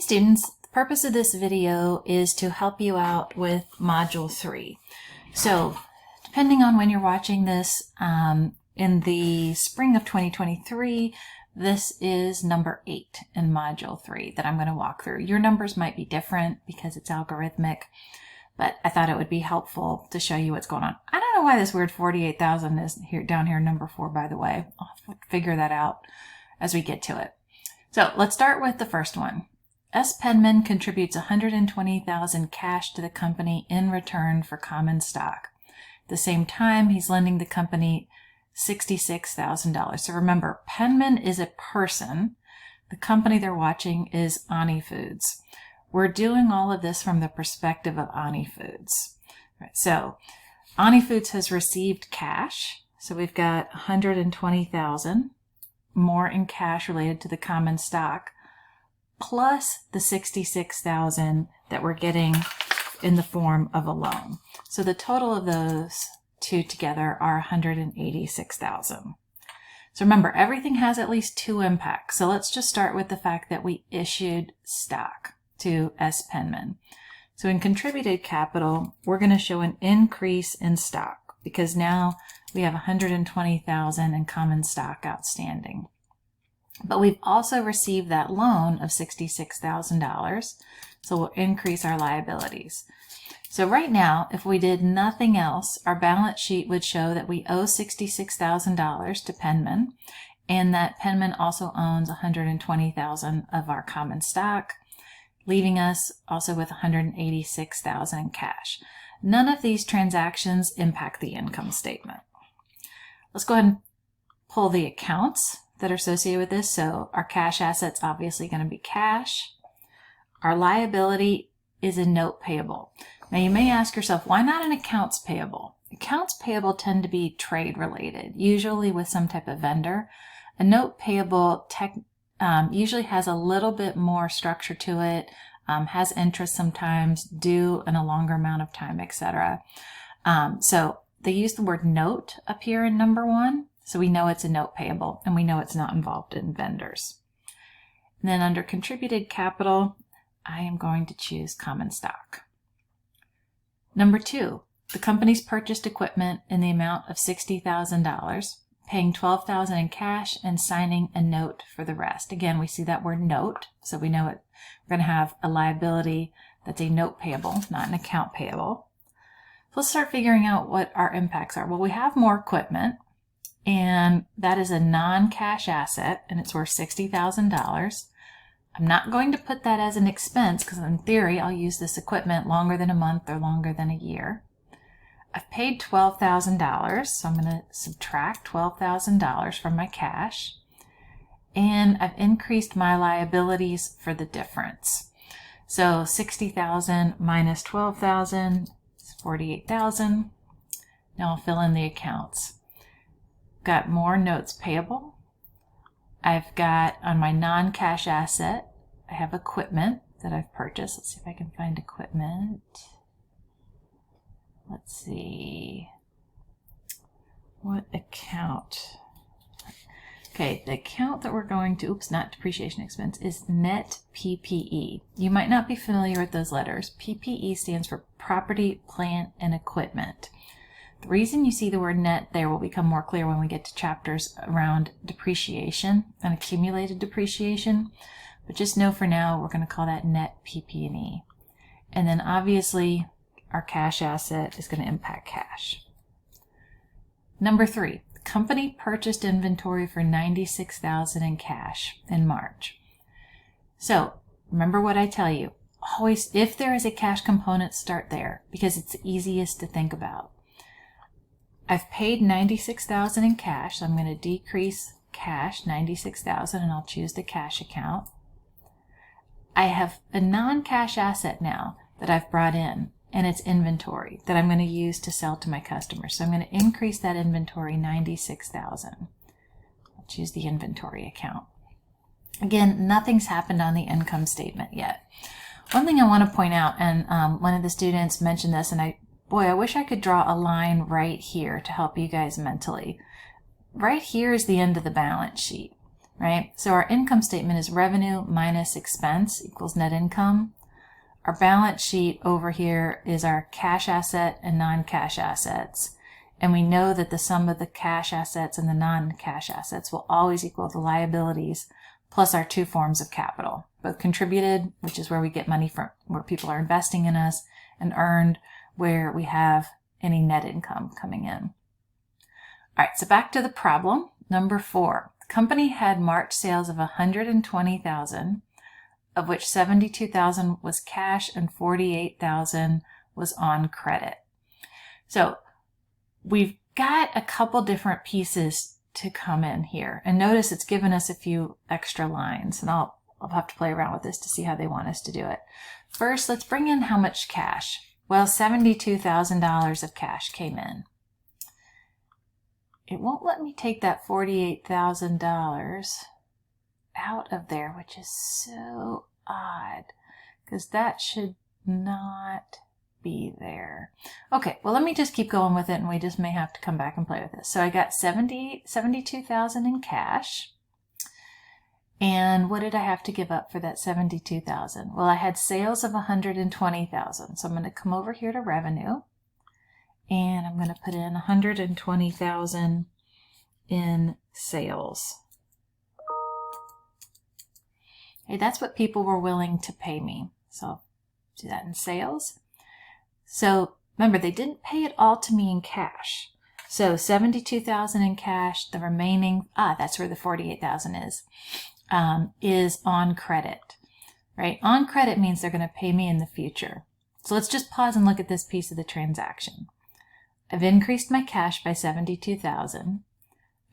Students, the purpose of this video is to help you out with Module 3. So, depending on when you're watching this, in the spring of 2023, this is number 8 in Module 3 that I'm going to walk through. Your numbers might be different because it's algorithmic, but I thought it would be helpful to show you what's going on. I don't know why this weird 48,000 is here down here, number 4, by the way. I'll have to figure that out as we get to it. So let's start with the first one. S. Penman contributes $120,000 cash to the company in return for common stock. At the same time, he's lending the company $66,000. So remember, Penman is a person. The company they're watching is Ani Foods. We're doing all of this from the perspective of Ani Foods. Right, so Ani Foods has received cash. So we've got $120,000 more in cash related to the common stock, plus the $66,000 that we're getting in the form of a loan. So the total of those two together are $186,000. So remember, everything has at least two impacts. So let's just start with the fact that we issued stock to S. Penman. So in contributed capital, we're going to show an increase in stock because now we have $120,000 in common stock outstanding. But we've also received that loan of $66,000, so we'll increase our liabilities. So right now, if we did nothing else, our balance sheet would show that we owe $66,000 to Penman, and that Penman also owns $120,000 of our common stock, leaving us also with $186,000 in cash. None of these transactions impact the income statement. Let's go ahead and pull the accounts that are associated with this. So our cash asset's obviously going to be cash. Our liability is a note payable. Now you may ask yourself, why not an accounts payable? Accounts payable tend to be trade related, usually with some type of vendor. A note payable usually has a little bit more structure to it, has interest sometimes, due in a longer amount of time, etc. So they use the word note up here in number 1. So we know it's a note payable and we know it's not involved in vendors. And then under contributed capital, I am going to choose common stock. Number 2, the company's purchased equipment in the amount of $60,000, paying $12,000 in cash and signing a note for the rest. Again, we see that word note, so we know we're going to have a liability that's a note payable, not an account payable. So let's start figuring out what our impacts are. Well, we have more equipment, and that is a non-cash asset, and it's worth $60,000. I'm not going to put that as an expense because in theory, I'll use this equipment longer than a month or longer than a year. I've paid $12,000, so I'm going to subtract $12,000 from my cash, and I've increased my liabilities for the difference. So $60,000 minus $12,000 is $48,000. Now I'll fill in the accounts. Got more notes payable. I've got on my non-cash asset, I have equipment that I've purchased. Let's see if I can find equipment. Let's see. What account? Okay, the account that we're going to, not depreciation expense, is net PPE. You might not be familiar with those letters. PPE stands for property, plant, and equipment. The reason you see the word net there will become more clear when we get to chapters around depreciation and accumulated depreciation. But just know for now, we're going to call that net PP&E. And then obviously, our cash asset is going to impact cash. Number 3, the company purchased inventory for $96,000 in cash in March. So remember what I tell you. Always, if there is a cash component, start there because it's the easiest to think about. I've paid $96,000 in cash, so I'm going to decrease cash, $96,000, and I'll choose the cash account. I have a non-cash asset now that I've brought in, and it's inventory that I'm going to use to sell to my customers. So I'm going to increase that inventory $96,000. I'll choose the inventory account. Again, nothing's happened on the income statement yet. One thing I want to point out, and one of the students mentioned this, and I wish I could draw a line right here to help you guys mentally. Right here is the end of the balance sheet. right? So our income statement is revenue minus expense equals net income. Our balance sheet over here is our cash asset and non-cash assets. And we know that the sum of the cash assets and the non-cash assets will always equal the liabilities plus our two forms of capital, both contributed, which is where we get money from, where people are investing in us, and earned, where we have any net income coming in. All right, so back to the problem. Number 4, the company had March sales of $120,000, of which $72,000 was cash and $48,000 was on credit. So we've got a couple different pieces to come in here. And notice it's given us a few extra lines, and I'll have to play around with this to see how they want us to do it. First, let's bring in how much cash. Well, $72,000 of cash came in. It won't let me take that $48,000 out of there, which is so odd, because that should not be there. Okay, well, let me just keep going with it, and we just may have to come back and play with this. So I got $72,000 in cash. And what did I have to give up for that $72,000? Well, I had sales of $120,000. So I'm going to come over here to revenue, and I'm going to put in $120,000 in sales. Okay, that's what people were willing to pay me. So I'll do that in sales. So remember, they didn't pay it all to me in cash. So $72,000 in cash, the remaining, that's where the $48,000 is on credit, right? On credit means they're going to pay me in the future. So let's just pause and look at this piece of the transaction. I've increased my cash by $72,000.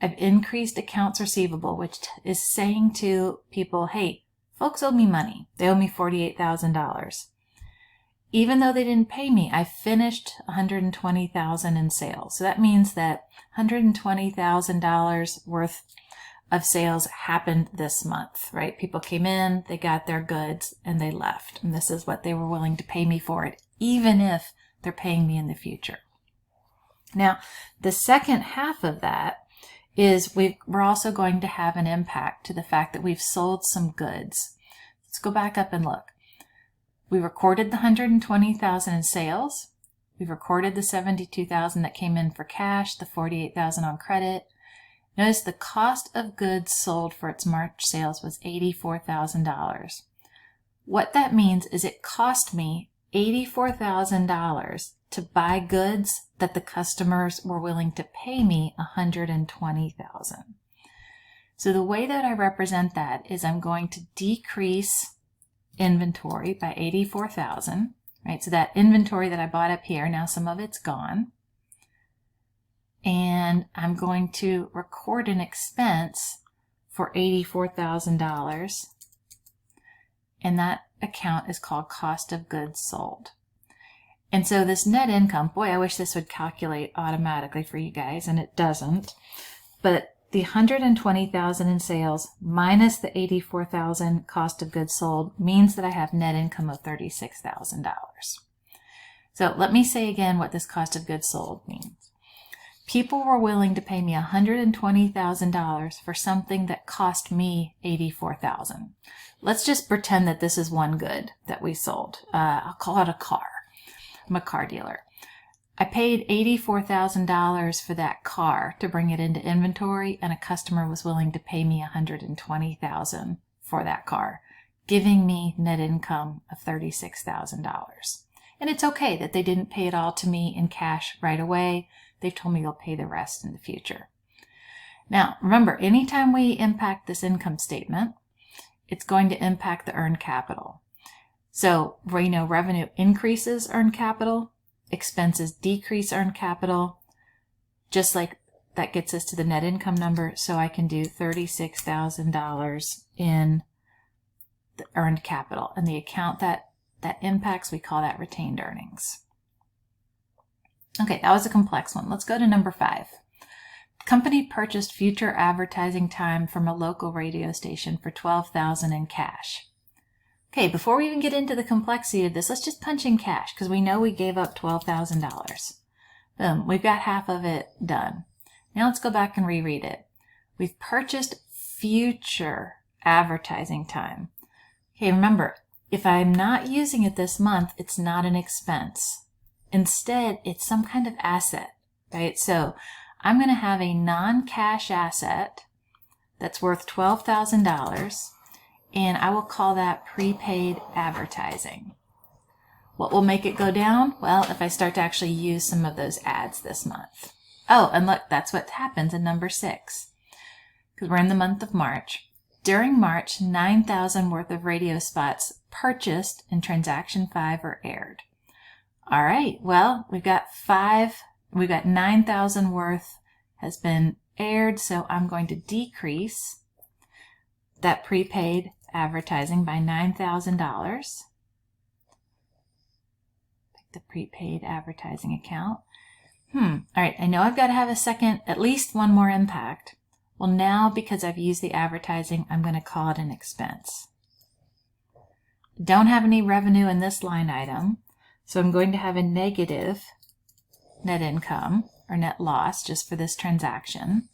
I've increased accounts receivable, which is saying to people, hey, folks owe me money. They owe me $48,000. Even though they didn't pay me, I finished $120,000 in sales. So that means that $120,000 worth of sales happened this month, right? People came in, they got their goods, and they left. And this is what they were willing to pay me for it, even if they're paying me in the future. Now, the second half of that is we're also going to have an impact to the fact that we've sold some goods. Let's go back up and look. We recorded the $120,000 in sales. We recorded the $72,000 that came in for cash, the $48,000 on credit. Notice the cost of goods sold for its March sales was $84,000. What that means is it cost me $84,000 to buy goods that the customers were willing to pay me $120,000. So the way that I represent that is I'm going to decrease inventory by $84,000, right? So that inventory that I bought up here, now some of it's gone. And I'm going to record an expense for $84,000. And that account is called cost of goods sold. And so this net income, boy, I wish this would calculate automatically for you guys, and it doesn't. But the $120,000 in sales minus the $84,000 cost of goods sold means that I have net income of $36,000. So let me say again what this cost of goods sold means. People were willing to pay me $120,000 for something that cost me $84,000. Let's just pretend that this is one good that we sold. I'll call it a car. I'm a car dealer. I paid $84,000 for that car to bring it into inventory, and a customer was willing to pay me $120,000 for that car, giving me net income of $36,000. And it's okay that they didn't pay it all to me in cash right away. They've told me they'll pay the rest in the future. Now, remember, anytime we impact this income statement, it's going to impact the earned capital. So we know revenue increases earned capital, expenses decrease earned capital, just like that gets us to the net income number. So I can do $36,000 in the earned capital, and the account that impacts, we call that retained earnings. Okay, that was a complex one. Let's go to number 5. The company purchased future advertising time from a local radio station for $12,000 in cash. Okay, before we even get into the complexity of this, let's just punch in cash, because we know we gave up $12,000. Boom, we've got half of it done. Now let's go back and reread it. We've purchased future advertising time. Okay, remember, if I'm not using it this month, it's not an expense. Instead, it's some kind of asset, right? So I'm going to have a non-cash asset that's worth $12,000, and I will call that prepaid advertising. What will make it go down? Well, if I start to actually use some of those ads this month. Oh, and look, that's what happens in number 6, because we're in the month of March. During March, 9,000 worth of radio spots purchased in transaction 5 are aired. All right, well, we've got 9,000 worth has been aired, so I'm going to decrease that prepaid advertising by $9,000. Pick the prepaid advertising account. All right, I know I've got to have a second, at least one more impact. Well, now because I've used the advertising, I'm going to call it an expense. Don't have any revenue in this line item, so I'm going to have a negative net income or net loss just for this transaction.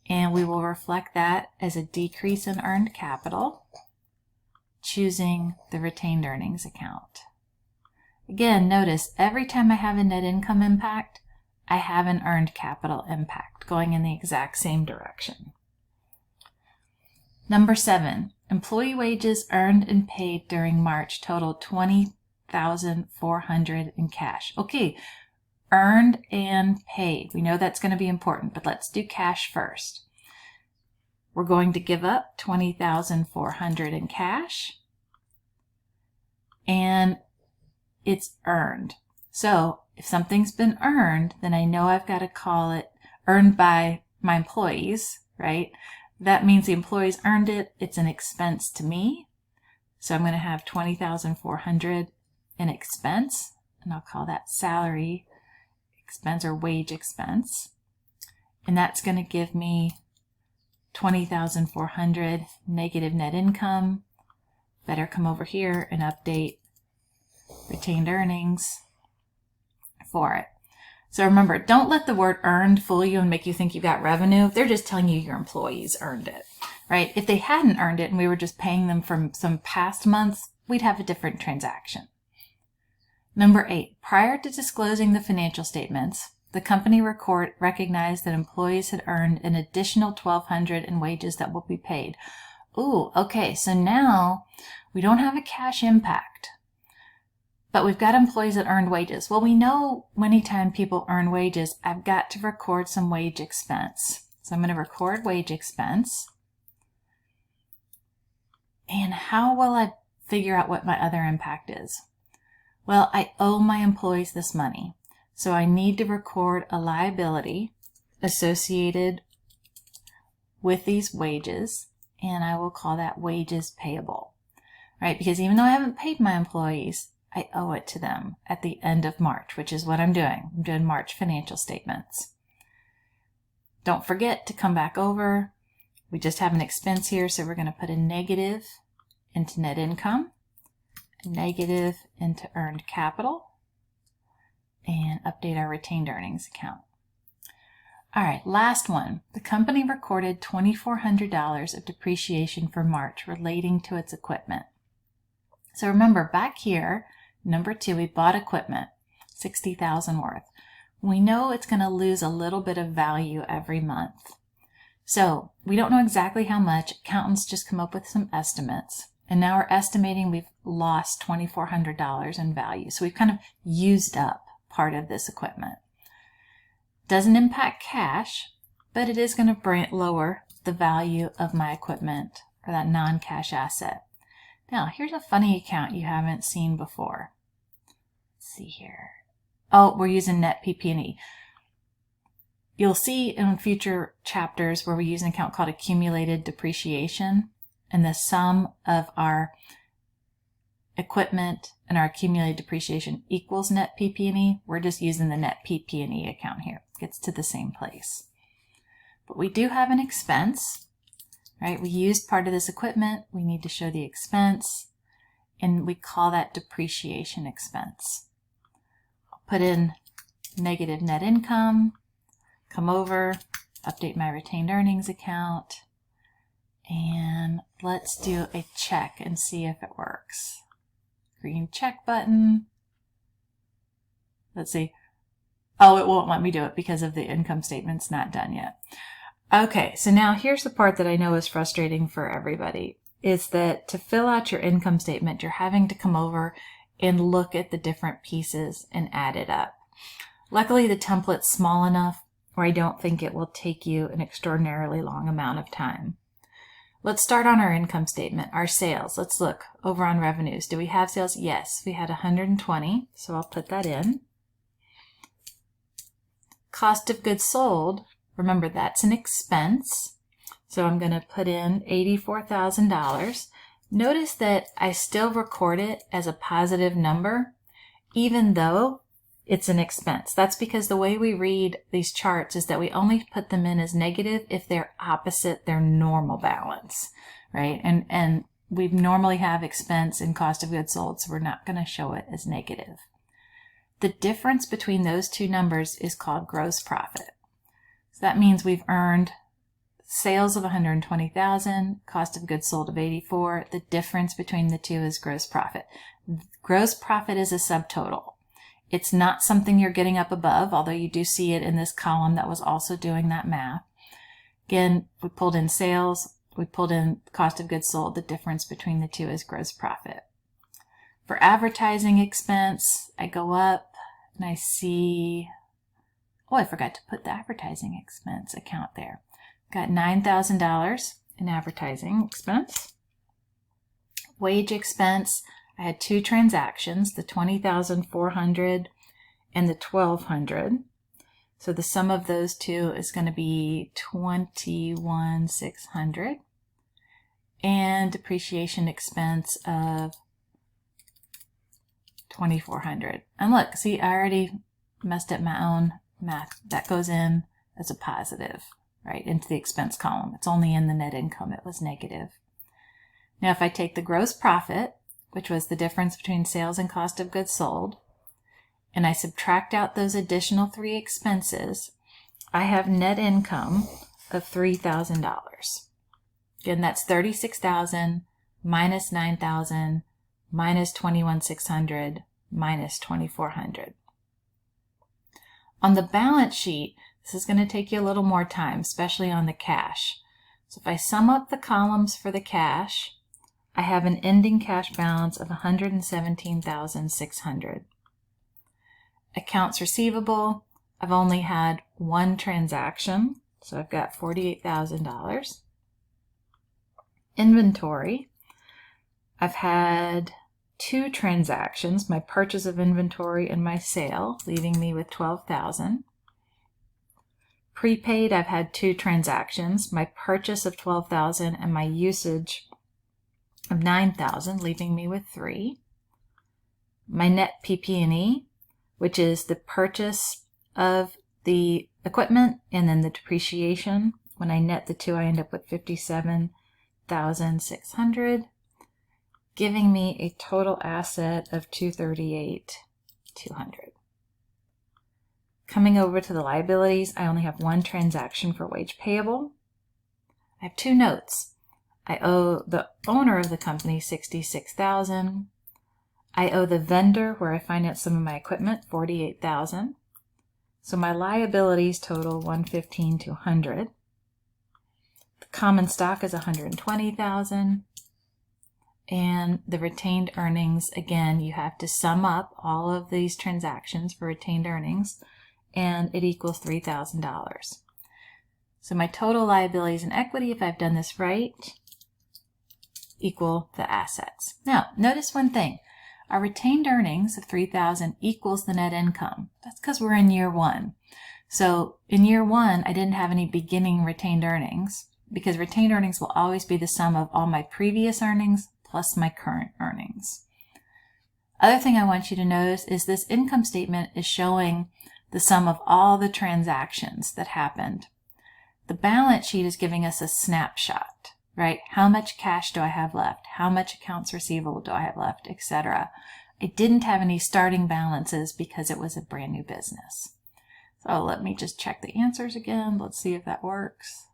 And we will reflect that as a decrease in earned capital, choosing the retained earnings account. Again, notice every time I have a net income impact, I have an earned capital impact going in the exact same direction. Number 7, employee wages earned and paid during March totaled $20,400 in cash. Okay, earned and paid. We know that's going to be important, but let's do cash first. We're going to give up $20,400 in cash, and it's earned. So if something's been earned, then I know I've got to call it earned by my employees, right? That means the employees earned it. It's an expense to me. So I'm going to have $20,400 in expense, and I'll call that salary expense or wage expense. And that's going to give me $20,400 negative net income. Better come over here and update retained earnings for it. So remember, don't let the word earned fool you and make you think you got revenue. They're just telling you your employees earned it, right? If they hadn't earned it and we were just paying them from some past months, we'd have a different transaction. Number 8, prior to disclosing the financial statements, the company recognized that employees had earned an additional $1,200 in wages that will be paid. Ooh, okay, so now we don't have a cash impact, but we've got employees that earned wages. Well, we know anytime people earn wages, I've got to record some wage expense. So I'm going to record wage expense. And how will I figure out what my other impact is? Well, I owe my employees this money. So I need to record a liability associated with these wages, and I will call that wages payable, right? Because even though I haven't paid my employees, I owe it to them at the end of March, which is what I'm doing. I'm doing March financial statements. Don't forget to come back over. We just have an expense here, so we're going to put a negative into net income, a negative into earned capital, and update our retained earnings account. All right, last one. The company recorded $2,400 of depreciation for March relating to its equipment. So remember, back here, number 2, we bought equipment, $60,000 worth. We know it's going to lose a little bit of value every month. So we don't know exactly how much. Accountants just come up with some estimates. And now we're estimating we've lost $2,400 in value. So we've kind of used up part of this equipment. Doesn't impact cash, but it is going to lower the value of my equipment or that non-cash asset. Now, here's a funny account you haven't seen before. Let's see here. Oh, we're using net PP&E. You'll see in future chapters where we use an account called accumulated depreciation, and the sum of our equipment and our accumulated depreciation equals net PP&E. We're just using the net PP&E account here. It gets to the same place. But we do have an expense, right? We used part of this equipment. We need to show the expense, and we call that depreciation expense. I'll put in negative net income, come over, update my retained earnings account, And let's do a check and see if it works. Green check button. Let's see. Oh, it won't let me do it because of the income statement's not done yet. Okay, so now here's the part that I know is frustrating for everybody, is that to fill out your income statement, you're having to come over and look at the different pieces and add it up. Luckily, the template's small enough where I don't think it will take you an extraordinarily long amount of time. Let's start on our income statement, our sales. Let's look over on revenues. Do we have sales? Yes, we had 120, so I'll put that in. Cost of goods sold, remember that's an expense, so I'm going to put in $84,000. Notice that I still record it as a positive number, even though it's an expense. That's because the way we read these charts is that we only put them in as negative if they're opposite their normal balance, right? And we normally have expense and cost of goods sold, so we're not going to show it as negative. The difference between those two numbers is called gross profit. So that means we've earned sales of 120,000, cost of goods sold of 84. The difference between the two is gross profit. Gross profit is a subtotal. It's not something you're getting up above, although you do see it in this column that was also doing that math. Again, we pulled in sales, we pulled in cost of goods sold. The difference between the two is gross profit. For advertising expense, I go up and I see, oh, I forgot to put the advertising expense account there. Got $9,000 in advertising expense. Wage expense, I had two transactions, the $20,400 and the $1,200. So the sum of those two is going to be $21,600. And depreciation expense of $2,400. And look, see, I already messed up my own math. That goes in as a positive, right, into the expense column. It's only in the net income. It was negative. Now, if I take the gross profit, which was the difference between sales and cost of goods sold, and I subtract out those additional three expenses, I have net income of $3,000. Again, that's $36,000 minus $9,000 minus $21,600 minus $2,400. On the balance sheet, this is going to take you a little more time, especially on the cash. So if I sum up the columns for the cash, I have an ending cash balance of $117,600. Accounts receivable, I've only had one transaction, so I've got $48,000. Inventory, I've had two transactions, my purchase of inventory and my sale, leaving me with $12,000. Prepaid, I've had two transactions, my purchase of $12,000 and my usage of $9,000, leaving me with $3,000. My net PP&E, which is the purchase of the equipment and then the depreciation. When I net the two, I end up with $57,600, giving me a total asset of $238,200. Coming over to the liabilities, I only have one transaction for wage payable. I have two notes. I owe the owner of the company $66,000. I owe the vendor, where I finance some of my equipment, $48,000. So my liabilities total $115,200. The common stock is $120,000. And the retained earnings, again, you have to sum up all of these transactions for retained earnings, and it equals $3,000. So my total liabilities and equity, if I've done this right, equal the assets. Now, notice one thing. Our retained earnings of $3,000 equals the net income. That's because we're in year one. So in year one, I didn't have any beginning retained earnings, because retained earnings will always be the sum of all my previous earnings plus my current earnings. Other thing I want you to notice is this income statement is showing the sum of all the transactions that happened. The balance sheet is giving us a snapshot, right? How much cash do I have left? How much accounts receivable do I have left, etc. I didn't have any starting balances because it was a brand new business. So let me just check the answers again. Let's see if that works.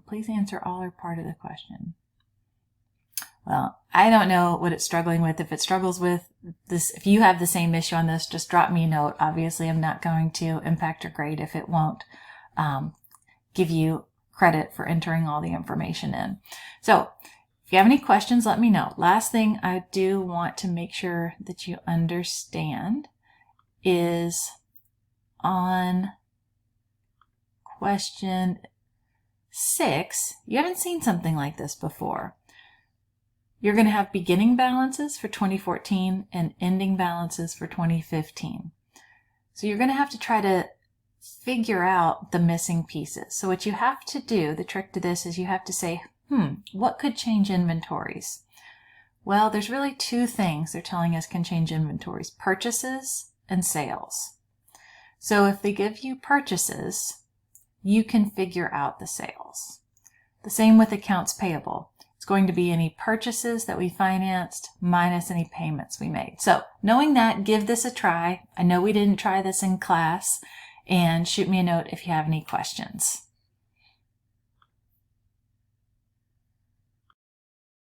Please answer all or part of the question. Well, I don't know what it's struggling with. If it struggles with this, if you have the same issue on this, just drop me a note. Obviously, I'm not going to impact your grade if it won't give you credit for entering all the information in. So if you have any questions, let me know. Last thing I do want to make sure that you understand is on question 6, you haven't seen something like this before. You're going to have beginning balances for 2014 and ending balances for 2015. So you're going to have to try to figure out the missing pieces. So what you have to do, the trick to this is you have to say, what could change inventories? Well, there's really 2 things they're telling us can change inventories: purchases and sales. So if they give you purchases, you can figure out the sales. The same with accounts payable. It's going to be any purchases that we financed minus any payments we made. So knowing that, give this a try. I know we didn't try this in class, and shoot me a note if you have any questions.